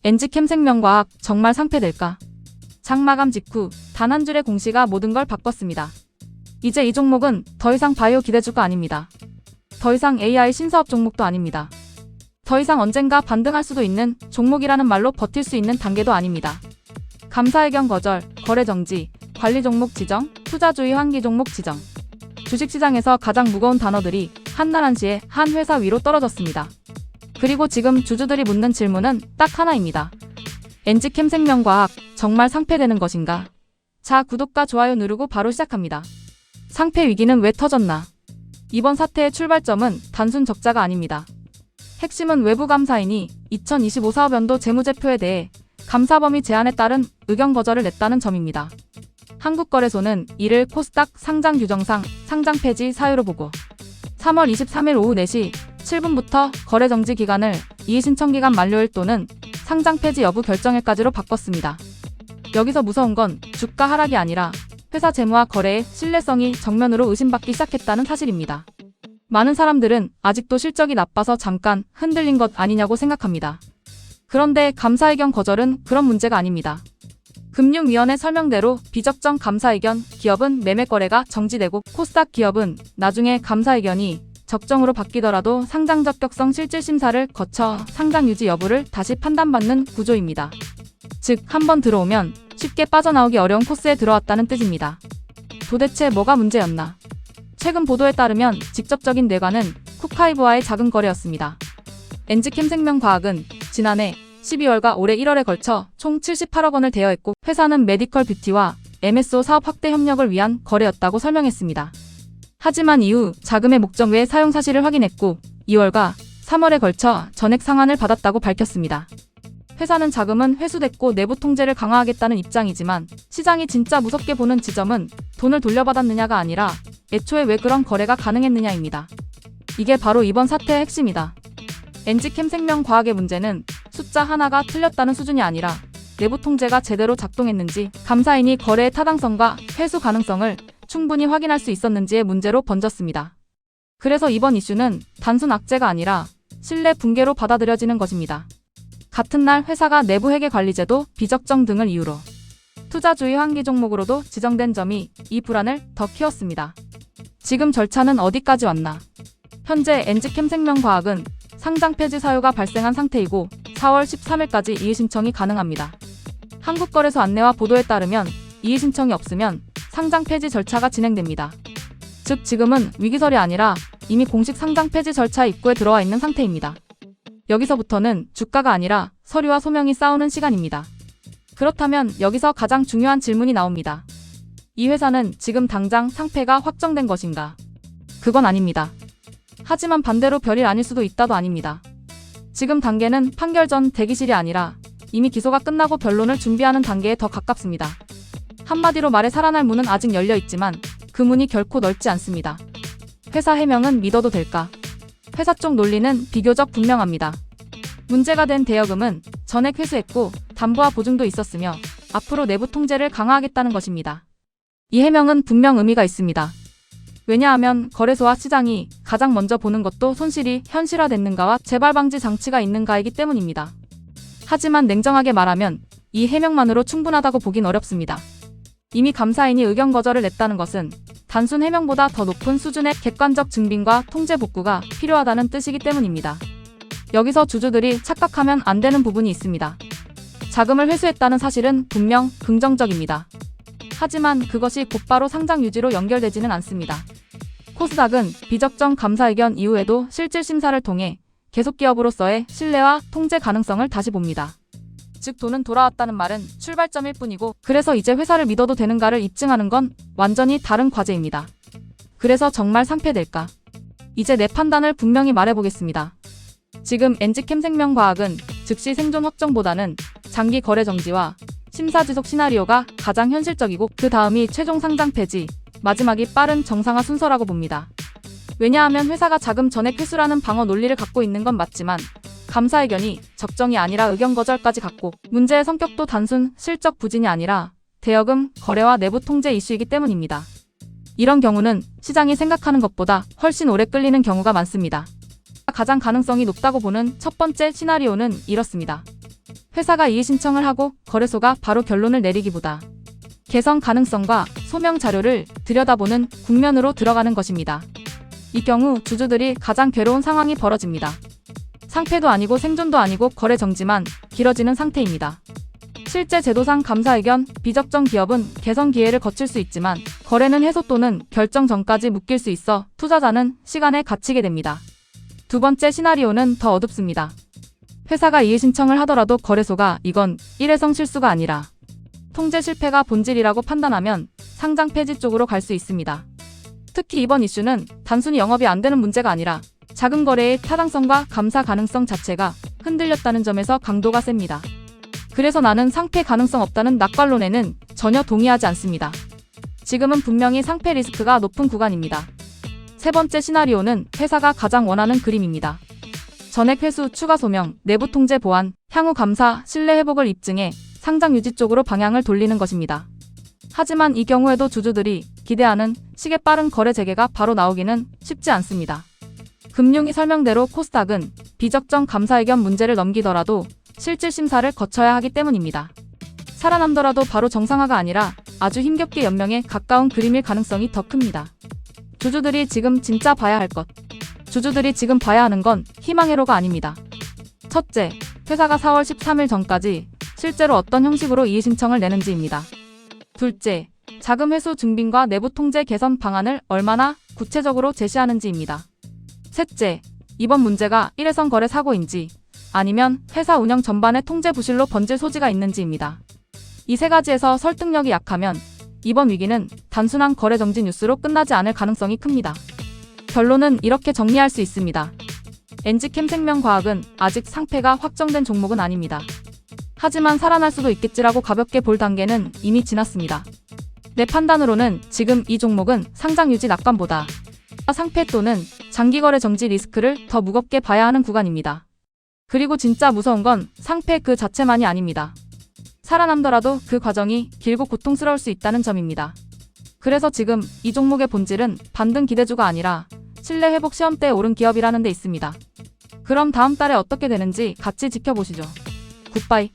NG캠생명과학 정말 상폐될까? 장마감 직후 단 한 줄의 공시가 모든 걸 바꿨습니다. 이제 이 종목은 더 이상 바이오 기대주가 아닙니다. 더 이상 AI 신사업 종목도 아닙니다. 더 이상 언젠가 반등할 수도 있는 종목이라는 말로 버틸 수 있는 단계도 아닙니다. 감사의견 거절, 거래 정지, 관리 종목 지정, 투자주의 환기 종목 지정. 주식시장에서 가장 무거운 단어들이 한날 한시에 한 회사 위로 떨어졌습니다. 그리고 지금 주주들이 묻는 질문은 딱 하나입니다. NG캠생명과학 정말 상폐되는 것인가? 자, 구독과 좋아요 누르고 바로 시작합니다. 상폐 위기는 왜 터졌나? 이번 사태의 출발점은 단순 적자가 아닙니다. 핵심은 외부 감사인이 2025 사업연도 재무제표에 대해 감사범위 제한에 따른 의견 거절을 냈다는 점입니다. 한국거래소는 이를 코스닥 상장 규정상 상장 폐지 사유로 보고 3월 23일 오후 4시 7분부터 거래 정지 기간을 이의신청 기간 만료일 또는 상장 폐지 여부 결정일까지로 바꿨습니다. 여기서 무서운 건 주가 하락이 아니라 회사 재무와 거래의 신뢰성이 정면으로 의심받기 시작했다는 사실입니다. 많은 사람들은 아직도 실적이 나빠서 잠깐 흔들린 것 아니냐고 생각합니다. 그런데 감사의견 거절은 그런 문제가 아닙니다. 금융위원회 설명대로 비적정 감사의견 기업은 매매 거래가 정지되고 코스닥 기업은 나중에 감사의견이 적정으로 바뀌더라도 상장 적격성 실질심사를 거쳐 상장 유지 여부를 다시 판단받는 구조입니다. 즉, 한번 들어오면 쉽게 빠져나오기 어려운 코스에 들어왔다는 뜻입니다. 도대체 뭐가 문제였나? 최근 보도에 따르면 직접적인 뇌관은 쿠카이브와의 작은 거래였습니다. NG캠생명과학은 지난해 12월과 올해 1월에 걸쳐 총 78억 원을 대여했고 회사는 메디컬 뷰티와 MSO 사업 확대 협력을 위한 거래였다고 설명했습니다. 하지만 이후 자금의 목적 외 사용 사실을 확인했고 2월과 3월에 걸쳐 전액 상환을 받았다고 밝혔습니다. 회사는 자금은 회수됐고 내부 통제를 강화하겠다는 입장이지만 시장이 진짜 무섭게 보는 지점은 돈을 돌려받았느냐가 아니라 애초에 왜 그런 거래가 가능했느냐입니다. 이게 바로 이번 사태의 핵심이다. NG캠생명과학의 문제는 숫자 하나가 틀렸다는 수준이 아니라 내부 통제가 제대로 작동했는지 감사인이 거래의 타당성과 회수 가능성을 충분히 확인할 수 있었는지의 문제로 번졌습니다. 그래서 이번 이슈는 단순 악재가 아니라 신뢰 붕괴로 받아들여지는 것입니다. 같은 날 회사가 내부 회계 관리제도 비적정 등을 이유로 투자주의 환기 종목으로도 지정된 점이 이 불안을 더 키웠습니다. 지금 절차는 어디까지 왔나? 현재 NG캠생명과학은 상장 폐지 사유가 발생한 상태이고 4월 13일까지 이의신청이 가능합니다. 한국거래소 안내와 보도에 따르면 이의신청이 없으면 상장 폐지 절차가 진행됩니다. 즉, 지금은 위기설이 아니라 이미 공식 상장 폐지 절차 입구에 들어와 있는 상태입니다. 여기서부터는 주가가 아니라 서류와 소명이 싸우는 시간입니다. 그렇다면 여기서 가장 중요한 질문이 나옵니다. 이 회사는 지금 당장 상폐가 확정된 것인가? 그건 아닙니다. 하지만 반대로 별일 아닐 수도 있다도 아닙니다. 지금 단계는 판결 전 대기실이 아니라 이미 기소가 끝나고 변론을 준비하는 단계에 더 가깝습니다. 한마디로 말해 살아날 문은 아직 열려 있지만 그 문이 결코 넓지 않습니다. 회사 해명은 믿어도 될까? 회사 쪽 논리는 비교적 분명합니다. 문제가 된 대여금은 전액 회수했고 담보와 보증도 있었으며 앞으로 내부 통제를 강화하겠다는 것입니다. 이 해명은 분명 의미가 있습니다. 왜냐하면 거래소와 시장이 가장 먼저 보는 것도 손실이 현실화됐는가와 재발 방지 장치가 있는가이기 때문입니다. 하지만 냉정하게 말하면 이 해명만으로 충분하다고 보긴 어렵습니다. 이미 감사인이 의견 거절을 냈다는 것은 단순 해명보다 더 높은 수준의 객관적 증빙과 통제 복구가 필요하다는 뜻이기 때문입니다. 여기서 주주들이 착각하면 안 되는 부분이 있습니다. 자금을 회수했다는 사실은 분명 긍정적입니다. 하지만 그것이 곧바로 상장 유지로 연결되지는 않습니다. 코스닥은 비적정 감사의견 이후에도 실질심사를 통해 계속기업으로서의 신뢰와 통제 가능성을 다시 봅니다. 즉, 돈은 돌아왔다는 말은 출발점일 뿐이고 그래서 이제 회사를 믿어도 되는가를 입증하는 건 완전히 다른 과제입니다. 그래서 정말 상폐될까? 이제 내 판단을 분명히 말해보겠습니다. 지금 NG캠생명과학은 즉시 생존 확정보다는 장기 거래 정지와 심사 지속 시나리오가 가장 현실적이고 그 다음이 최종 상장 폐지, 마지막이 빠른 정상화 순서라고 봅니다. 왜냐하면 회사가 자금 전액 회수라는 방어 논리를 갖고 있는 건 맞지만 감사의견이 적정이 아니라 의견 거절까지 갔고 문제의 성격도 단순 실적 부진이 아니라 대여금, 거래와 내부 통제 이슈이기 때문입니다. 이런 경우는 시장이 생각하는 것보다 훨씬 오래 끌리는 경우가 많습니다. 가장 가능성이 높다고 보는 첫 번째 시나리오는 이렇습니다. 회사가 이의 신청을 하고 거래소가 바로 결론을 내리기보다 개선 가능성과 소명 자료를 들여다보는 국면으로 들어가는 것입니다. 이 경우 주주들이 가장 괴로운 상황이 벌어집니다. 상패도 아니고 생존도 아니고 거래 정지만 길어지는 상태입니다. 실제 제도상 감사 의견, 비적정 기업은 개선 기회를 거칠 수 있지만 거래는 해소 또는 결정 전까지 묶일 수 있어 투자자는 시간에 갇히게 됩니다. 두 번째 시나리오는 더 어둡습니다. 회사가 이의 신청을 하더라도 거래소가 이건 일회성 실수가 아니라 통제 실패가 본질이라고 판단하면 상장 폐지 쪽으로 갈 수 있습니다. 특히 이번 이슈는 단순히 영업이 안 되는 문제가 아니라 작은 거래의 타당성과 감사 가능성 자체가 흔들렸다는 점에서 강도가 셉니다. 그래서 나는 상패 가능성 없다는 낙관론에는 전혀 동의하지 않습니다. 지금은 분명히 상패 리스크가 높은 구간입니다. 세 번째 시나리오는 회사가 가장 원하는 그림입니다. 전액 회수, 추가 소명, 내부 통제 보완, 향후 감사, 신뢰 회복을 입증해 상장 유지 쪽으로 방향을 돌리는 것입니다. 하지만 이 경우에도 주주들이 기대하는 시계 빠른 거래 재개가 바로 나오기는 쉽지 않습니다. 금융위 설명대로 코스닥은 비적정 감사 의견 문제를 넘기더라도 실질 심사를 거쳐야 하기 때문입니다. 살아남더라도 바로 정상화가 아니라 아주 힘겹게 연명에 가까운 그림일 가능성이 더 큽니다. 주주들이 지금 진짜 봐야 할 것. 주주들이 지금 봐야 하는 건 희망회로가 아닙니다. 첫째, 회사가 4월 13일 전까지 실제로 어떤 형식으로 이의 신청을 내는지입니다. 둘째, 자금 회수 증빙과 내부 통제 개선 방안을 얼마나 구체적으로 제시하는지입니다. 셋째, 이번 문제가 일회성 거래 사고인지 아니면 회사 운영 전반의 통제 부실로 번질 소지가 있는지입니다. 이 세 가지에서 설득력이 약하면 이번 위기는 단순한 거래 정지 뉴스로 끝나지 않을 가능성이 큽니다. 결론은 이렇게 정리할 수 있습니다. 엔지캠 생명과학은 아직 상패가 확정된 종목은 아닙니다. 하지만 살아날 수도 있겠지라고 가볍게 볼 단계는 이미 지났습니다. 내 판단으로는 지금 이 종목은 상장 유지 낙관보다 상패 또는 장기 거래 정지 리스크를 더 무겁게 봐야 하는 구간입니다. 그리고 진짜 무서운 건 상패 그 자체만이 아닙니다. 살아남더라도 그 과정이 길고 고통스러울 수 있다는 점입니다. 그래서 지금 이 종목의 본질은 반등 기대주가 아니라 신뢰 회복 시험대에 오른 기업이라는 데 있습니다. 그럼 다음 달에 어떻게 되는지 같이 지켜보시죠. 굿바이.